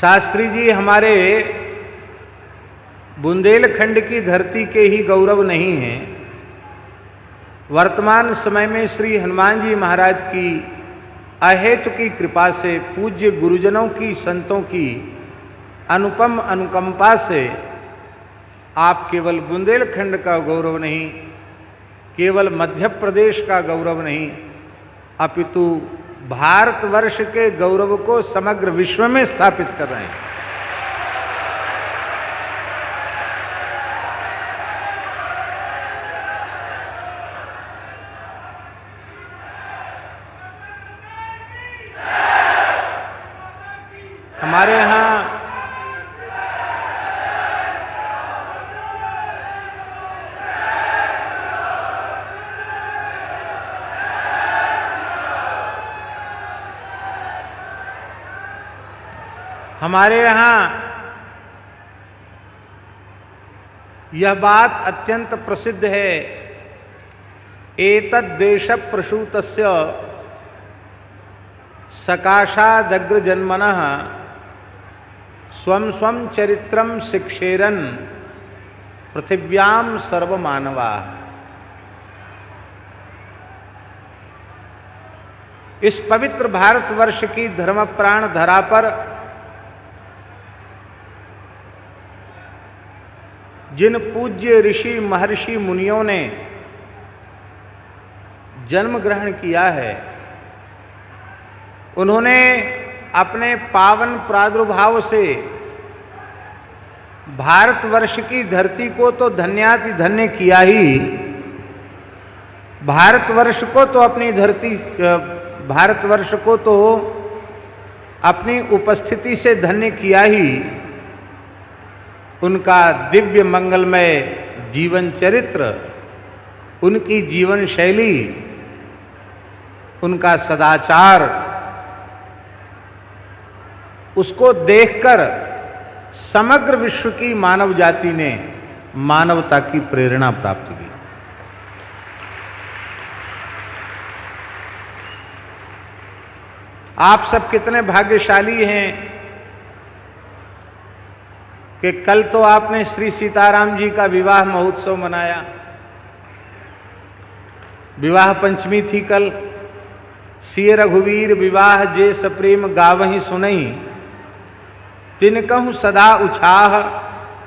शास्त्री जी हमारे बुंदेलखंड की धरती के ही गौरव नहीं हैं, वर्तमान समय में श्री हनुमान जी महाराज की अहेतु की कृपा से, पूज्य गुरुजनों की, संतों की अनुपम अनुकंपा से आप केवल बुंदेलखंड का गौरव नहीं, केवल मध्य प्रदेश का गौरव नहीं, अपितु भारतवर्ष के गौरव को समग्र विश्व में स्थापित कर रहे हैं। हमारे यहाँ यह बात अत्यंत प्रसिद्ध है, एतद् देश प्रसूतस्य सकाशादग्र जन्मनः स्वं स्वं चरित्रम शिक्षेरन पृथिव्याम सर्वमानवा। इस पवित्र भारतवर्ष की धर्म प्राण धरा पर जिन पूज्य ऋषि महर्षि मुनियों ने जन्म ग्रहण किया है, उन्होंने अपने पावन प्रादुर्भाव से भारतवर्ष की धरती को तो धन्याति धन्य किया ही, भारतवर्ष को तो अपनी उपस्थिति से धन्य किया ही, उनका दिव्य मंगलमय जीवन चरित्र, उनकी जीवन शैली, उनका सदाचार, उसको देखकर समग्र विश्व की मानव जाति ने मानवता की प्रेरणा प्राप्त की। आप सब कितने भाग्यशाली हैं कि कल तो आपने श्री सीताराम जी का विवाह महोत्सव मनाया, विवाह पंचमी थी कल। सिय रघुवीर विवाह जे सप्रेम गावहि सुनहि, तिनकहु सदा उछाह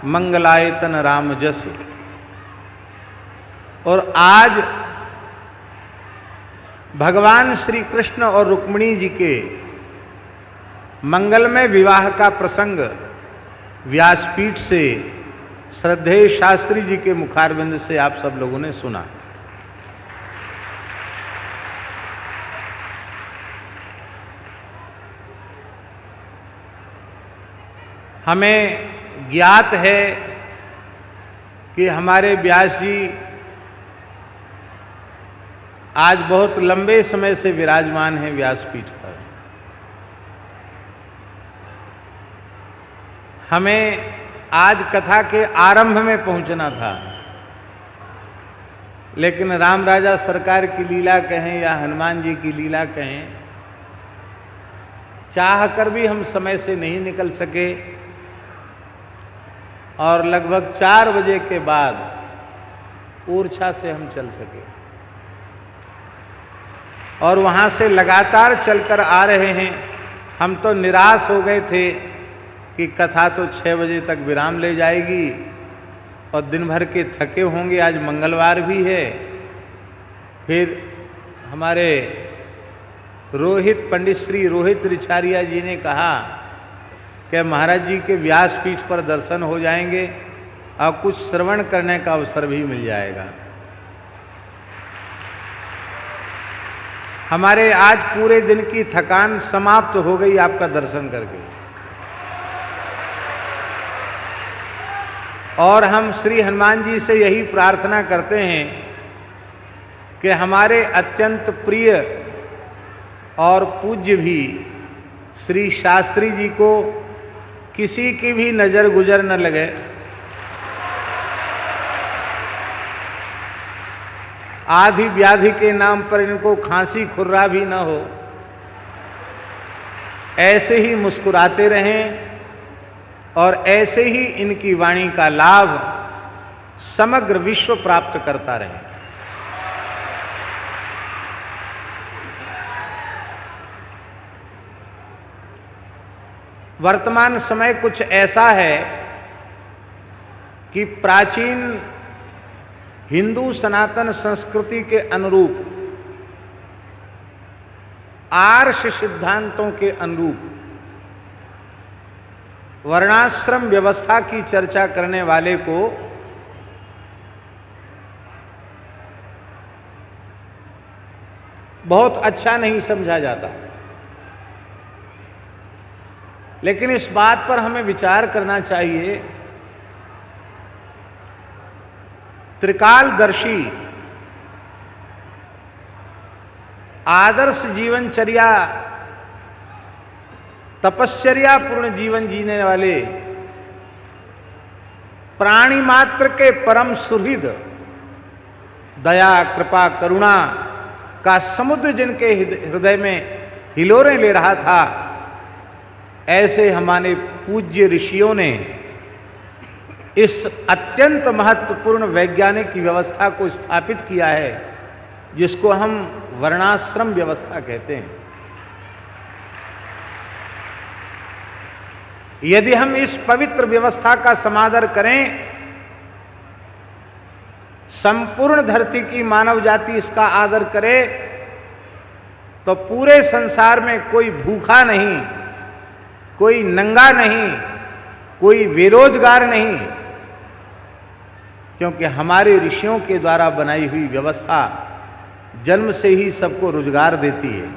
मंगलायतन राम जस। और आज भगवान श्री कृष्ण और रुक्मिणी जी के मंगलमय विवाह का प्रसंग व्यासपीठ से श्रद्धेय शास्त्री जी के मुखारविंद से आप सब लोगों ने सुना। हमें ज्ञात है कि हमारे व्यास जी आज बहुत लंबे समय से विराजमान हैं व्यासपीठ पर। हमें आज कथा के आरंभ में पहुंचना था, लेकिन राम राजा सरकार की लीला कहें या हनुमान जी की लीला कहें, चाहकर भी हम समय से नहीं निकल सके और लगभग 4 बजे के बाद ओरछा से हम चल सके। और वहाँ से लगातार चलकर आ रहे हैं। हम तो निराश हो गए थे कि कथा तो 6 बजे तक विराम ले जाएगी और दिन भर के थके होंगे, आज मंगलवार भी है। फिर हमारे पंडित श्री रोहित रिछारिया जी ने कहा कि महाराज जी के व्यासपीठ पर दर्शन हो जाएंगे और कुछ श्रवण करने का अवसर भी मिल जाएगा। हमारे आज पूरे दिन की थकान समाप्त हो गई आपका दर्शन करके। और हम श्री हनुमान जी से यही प्रार्थना करते हैं कि हमारे अत्यंत प्रिय और पूज्य भी श्री शास्त्री जी को किसी की भी नज़र गुजर न लगे, आधी व्याधि के नाम पर इनको खांसी खुर्रा भी न हो, ऐसे ही मुस्कुराते रहें और ऐसे ही इनकी वाणी का लाभ समग्र विश्व प्राप्त करता रहे। वर्तमान समय कुछ ऐसा है कि प्राचीन हिंदू सनातन संस्कृति के अनुरूप, आर्ष सिद्धांतों के अनुरूप वर्णाश्रम व्यवस्था की चर्चा करने वाले को बहुत अच्छा नहीं समझा जाता। लेकिन इस बात पर हमें विचार करना चाहिए, त्रिकालदर्शी आदर्श जीवनचर्या, तपश्चर्या पूर्ण जीवन जीने वाले, प्राणी मात्र के परम सुहृद, दया कृपा करुणा का समुद्र जिनके हृदय में हिलोरें ले रहा था, ऐसे हमारे पूज्य ऋषियों ने इस अत्यंत महत्वपूर्ण वैज्ञानिक व्यवस्था को स्थापित किया है, जिसको हम वर्णाश्रम व्यवस्था कहते हैं। यदि हम इस पवित्र व्यवस्था का समादर करें, संपूर्ण धरती की मानव जाति इसका आदर करे, तो पूरे संसार में कोई भूखा नहीं, कोई नंगा नहीं, कोई बेरोजगार नहीं, क्योंकि हमारे ऋषियों के द्वारा बनाई हुई व्यवस्था जन्म से ही सबको रोजगार देती है,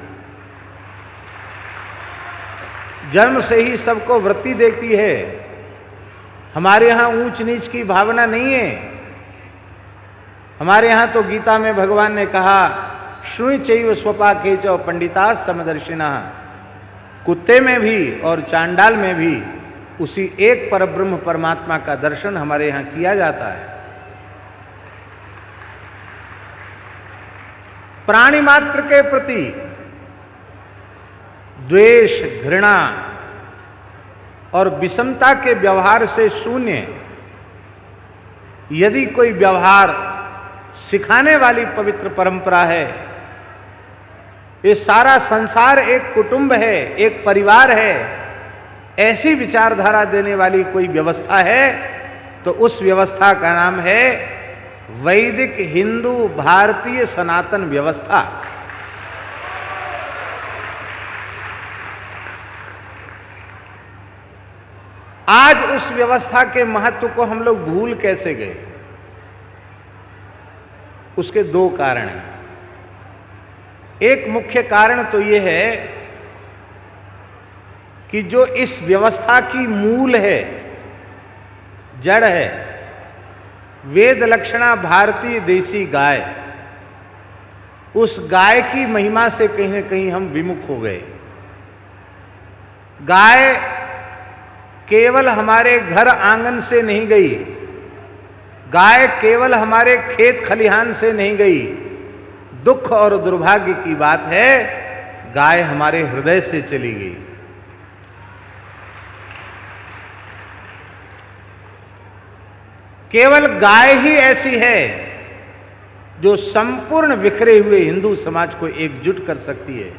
जन्म से ही सबको वृत्ति देती है। हमारे यहाँ ऊंच नीच की भावना नहीं है। हमारे यहाँ तो गीता में भगवान ने कहा, श्रुय चैव स्वपा केच पंडिता समदर्शिना, कुत्ते में भी और चांडाल में भी उसी एक परब्रह्म परमात्मा का दर्शन हमारे यहाँ किया जाता है। प्राणी मात्र के प्रति द्वेष, घृणा और विषमता के व्यवहार से शून्य यदि कोई व्यवहार सिखाने वाली पवित्र परंपरा है, ये सारा संसार एक कुटुंब है, एक परिवार है, ऐसी विचारधारा देने वाली कोई व्यवस्था है, तो उस व्यवस्था का नाम है वैदिक हिंदू भारतीय सनातन व्यवस्था। आज उस व्यवस्था के महत्व को हम लोग भूल कैसे गए? उसके दो कारण हैं। एक मुख्य कारण तो यह है कि जो इस व्यवस्था की मूल है, जड़ है, वेद लक्षणा भारतीय देसी गाय, उस गाय की महिमा से कहीं ना कहीं हम विमुख हो गए। गाय केवल हमारे घर आंगन से नहीं गई, गाय केवल हमारे खेत खलिहान से नहीं गई। दुख और दुर्भाग्य की बात है, गाय हमारे हृदय से चली गई। केवल गाय ही ऐसी है जो संपूर्ण बिखरे हुए हिंदू समाज को एकजुट कर सकती है।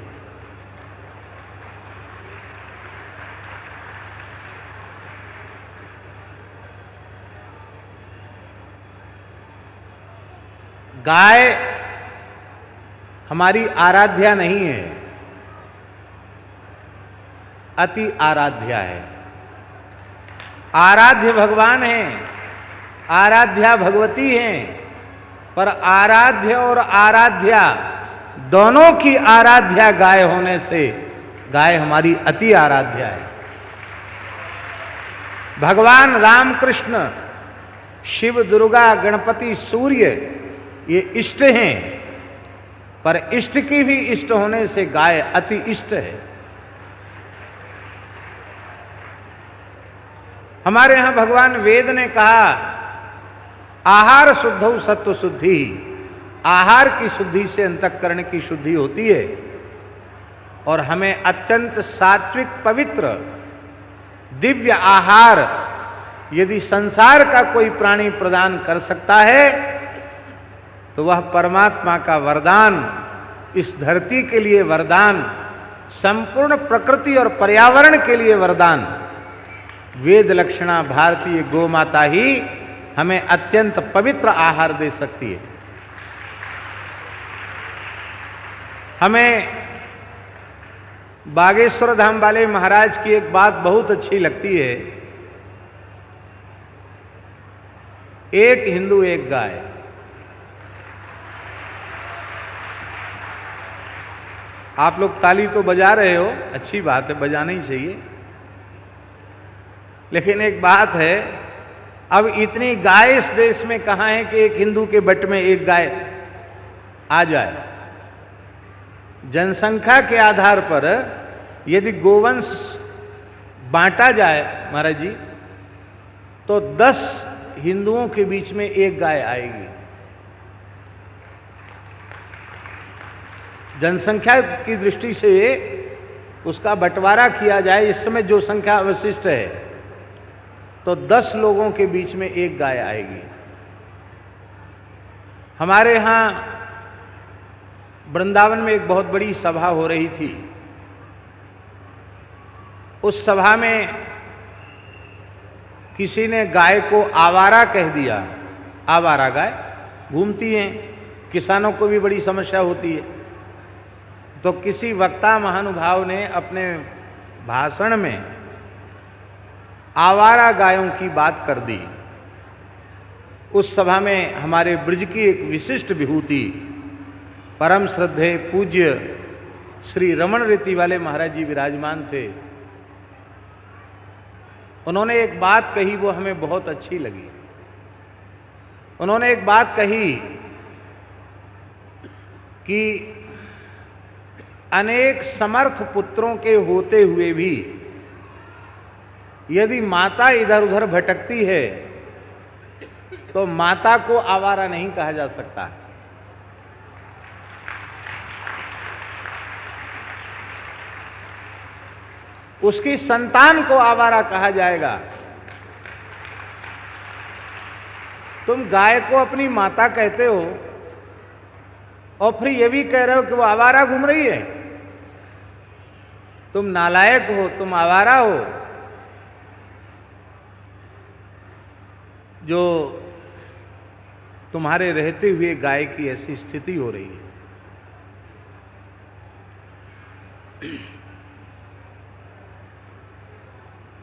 गाय हमारी आराध्या नहीं है, अति आराध्या है। आराध्य भगवान हैं, आराध्या भगवती हैं, पर आराध्य और आराध्या दोनों की आराध्या गाय होने से गाय हमारी अति आराध्या है। भगवान रामकृष्ण, शिव, दुर्गा, गणपति, सूर्य ये इष्ट हैं, पर इष्ट की भी इष्ट होने से गाय अति इष्ट है। हमारे यहां भगवान वेद ने कहा, आहार शुद्धौ सत्व शुद्धि, आहार की शुद्धि से अंतःकरण की शुद्धि होती है। और हमें अत्यंत सात्विक पवित्र दिव्य आहार यदि संसार का कोई प्राणी प्रदान कर सकता है तो वह परमात्मा का वरदान, इस धरती के लिए वरदान, संपूर्ण प्रकृति और पर्यावरण के लिए वरदान, वेद लक्षणा भारतीय गोमाता ही हमें अत्यंत पवित्र आहार दे सकती है। हमें बागेश्वर धाम वाले महाराज की एक बात बहुत अच्छी लगती है, एक हिंदू एक गाय। आप लोग ताली तो बजा रहे हो, अच्छी बात है, बजाना ही चाहिए, लेकिन एक बात है, अब इतनी गाय इस देश में कहां है कि एक हिंदू के बट में एक गाय आ जाए। जनसंख्या के आधार पर यदि गोवंश बांटा जाए महाराज जी, तो 10 हिंदुओं के बीच में एक गाय आएगी। जनसंख्या की दृष्टि से उसका बंटवारा किया जाए, इस समय जो संख्या अवशिष्ट है, तो 10 लोगों के बीच में एक गाय आएगी। हमारे यहां वृंदावन में एक बहुत बड़ी सभा हो रही थी। उस सभा में किसी ने गाय को आवारा कह दिया। आवारा गाय घूमती हैं, किसानों को भी बड़ी समस्या होती है। तो किसी वक्ता महानुभाव ने अपने भाषण में आवारा गायों की बात कर दी। उस सभा में हमारे ब्रज की एक विशिष्ट विभूति, परम श्रद्धेय पूज्य श्री रमण रीति वाले महाराज जी विराजमान थे। उन्होंने एक बात कही, वो हमें बहुत अच्छी लगी। उन्होंने एक बात कही कि अनेक समर्थ पुत्रों के होते हुए भी यदि माता इधर उधर भटकती है तो माता को आवारा नहीं कहा जा सकता। उसकी संतान को आवारा कहा जाएगा। तुम गाय को अपनी माता कहते हो और फिर ये भी कह रहे हो कि वो आवारा घूम रही है। तुम नालायक हो, तुम आवारा हो। जो तुम्हारे रहते हुए गाय की ऐसी स्थिति हो रही है।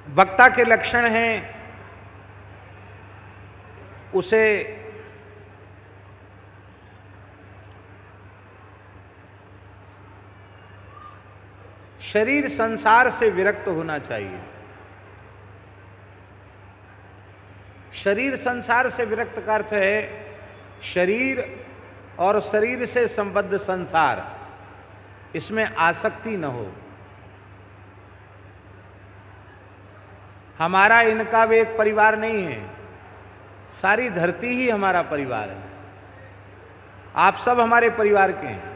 वक्ता के लक्षण हैं, उसे शरीर संसार से विरक्त होना चाहिए। शरीर संसार से विरक्त का अर्थ है शरीर और शरीर से संबद्ध संसार, इसमें आसक्ति न हो। हमारा इनका वे एक परिवार नहीं है, सारी धरती ही हमारा परिवार है। आप सब हमारे परिवार के हैं।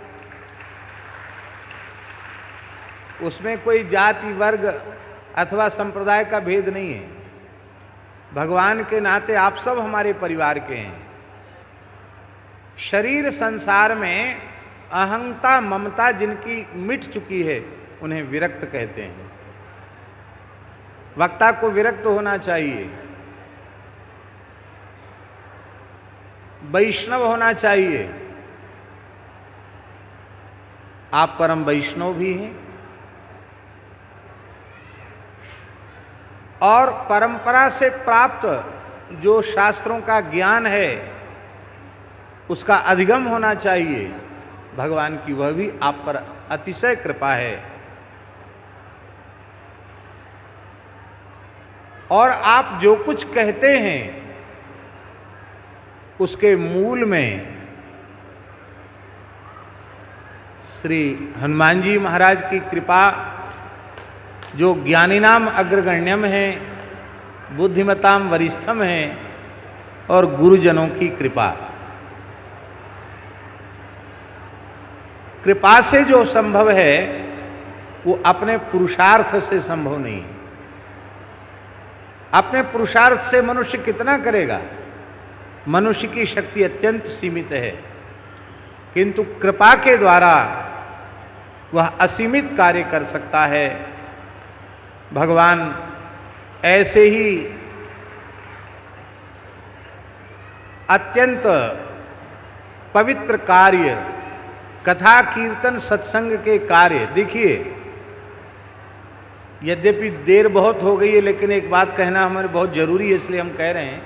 उसमें कोई जाति वर्ग अथवा संप्रदाय का भेद नहीं है। भगवान के नाते आप सब हमारे परिवार के हैं। शरीर संसार में अहंता ममता जिनकी मिट चुकी है उन्हें विरक्त कहते हैं। वक्ता को विरक्त होना चाहिए, वैष्णव होना चाहिए। आप परम वैष्णव भी हैं और परंपरा से प्राप्त जो शास्त्रों का ज्ञान है उसका अधिगम होना चाहिए। भगवान की वह भी आप पर अतिशय कृपा है। और आप जो कुछ कहते हैं उसके मूल में श्री हनुमान जी महाराज की कृपा, जो ज्ञानीनाम अग्रगण्यम हैं, बुद्धिमताम वरिष्ठम हैं, और गुरुजनों की कृपा। कृपा से जो संभव है वो अपने पुरुषार्थ से संभव नहीं। अपने पुरुषार्थ से मनुष्य कितना करेगा? मनुष्य की शक्ति अत्यंत सीमित है, किंतु कृपा के द्वारा वह असीमित कार्य कर सकता है। भगवान ऐसे ही अत्यंत पवित्र कार्य, कथा कीर्तन सत्संग के कार्य, देखिए यद्यपि देर बहुत हो गई है, लेकिन एक बात कहना हमारे बहुत जरूरी है, इसलिए हम कह रहे हैं।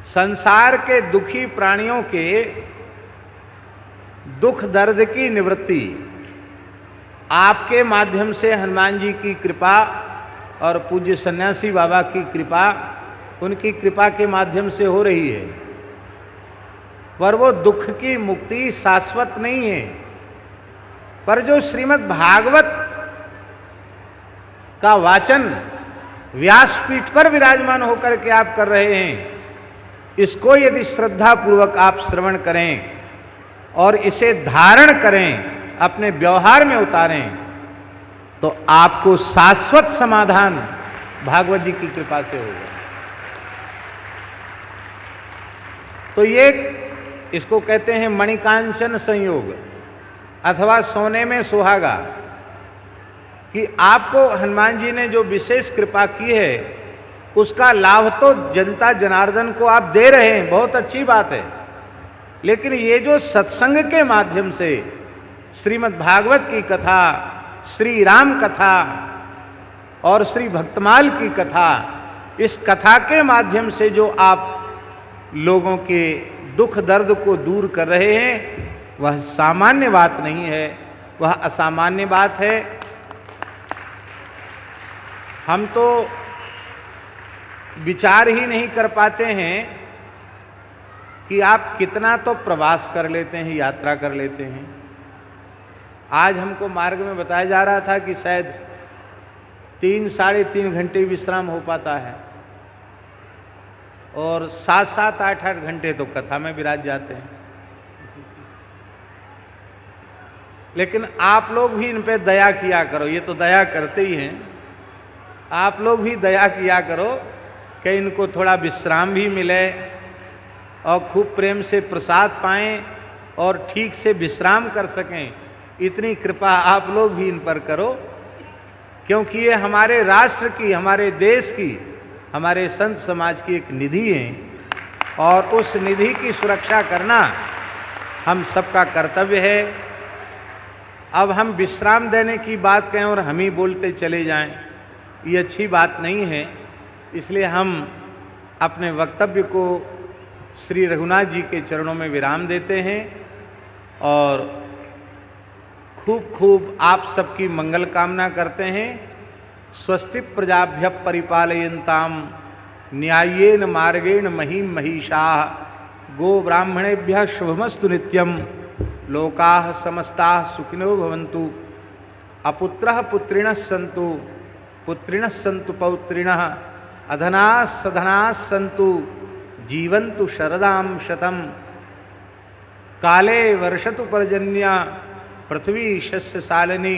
संसार के दुखी प्राणियों के दुख दर्द की निवृत्ति आपके माध्यम से हनुमान जी की कृपा और पूज्य सन्यासी बाबा की कृपा, उनकी कृपा के माध्यम से हो रही है। पर वो दुख की मुक्ति शाश्वत नहीं है। पर जो श्रीमद् भागवत का वाचन व्यासपीठ पर विराजमान होकर के आप कर रहे हैं, इसको यदि श्रद्धा पूर्वक आप श्रवण करें और इसे धारण करें, अपने व्यवहार में उतारें, तो आपको शाश्वत समाधान भागवत जी की कृपा से होगा। तो ये इसको कहते हैं मणिकांचन संयोग अथवा सोने में सुहागा, कि आपको हनुमान जी ने जो विशेष कृपा की है उसका लाभ तो जनता जनार्दन को आप दे रहे हैं, बहुत अच्छी बात है। लेकिन ये जो सत्संग के माध्यम से श्रीमद् भागवत की कथा, श्री राम कथा और श्री भक्तमाल की कथा, इस कथा के माध्यम से जो आप लोगों के दुख दर्द को दूर कर रहे हैं, वह सामान्य बात नहीं है, वह असामान्य बात है। हम तो विचार ही नहीं कर पाते हैं कि आप कितना तो प्रवास कर लेते हैं, यात्रा कर लेते हैं। आज हमको मार्ग में बताया जा रहा था कि शायद 3 साढ़े 3 घंटे विश्राम हो पाता है और 7-7 8-8 घंटे तो कथा में विराज जाते हैं। लेकिन आप लोग भी इन पे दया किया करो, ये तो दया करते ही हैं। आप लोग भी दया किया करो कि इनको थोड़ा विश्राम भी मिले और खूब प्रेम से प्रसाद पाएं और ठीक से विश्राम कर सकें। इतनी कृपा आप लोग भी इन पर करो, क्योंकि ये हमारे राष्ट्र की, हमारे देश की, हमारे संत समाज की एक निधि है और उस निधि की सुरक्षा करना हम सबका कर्तव्य है। अब हम विश्राम देने की बात कहें और हम ही बोलते चले जाएं, ये अच्छी बात नहीं है। इसलिए हम अपने वक्तव्य को श्री रघुनाथ जी के चरणों में विराम देते हैं और खूब खूब आप सबकी मंगल कामना करते हैं। स्वस्ति प्रजाभ्य परिपालयन्ताम न्याय्येन मार्गेण महीम महिषाः गो ब्राह्मणेभ्यः शुभमस्तु नित्यं लोकाः समस्ताः सुखिनो भवन्तु। अपुत्रः पुत्रिणः सन्तु पुत्रिणः सन्तु पौत्रिणः अधनाः सधनाः सन्तु जीवन्तु शरदां शतम्। काले वर्षतु पर्जन्य पृथ्वी शस्यशालिनी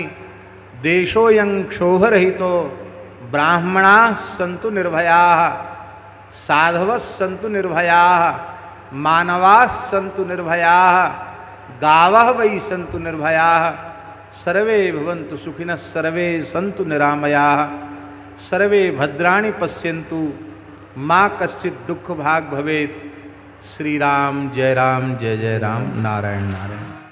देशोऽयं क्षोभरहितो ब्राह्मणाः सन्तु निर्भयाः साधवः सन्तु निर्भयाः मानवाः सन्तु निर्भयाः गावः वै सन्तु निर्भयाः सर्वे भवन्तु सुखिनः सर्वे सन्तु निरामयाः सर्वे भद्राणि पश्यन्तु माँ कश्चित् दुःख भाग् भवेत्। श्री राम जय जय राम, नारायण नारायण।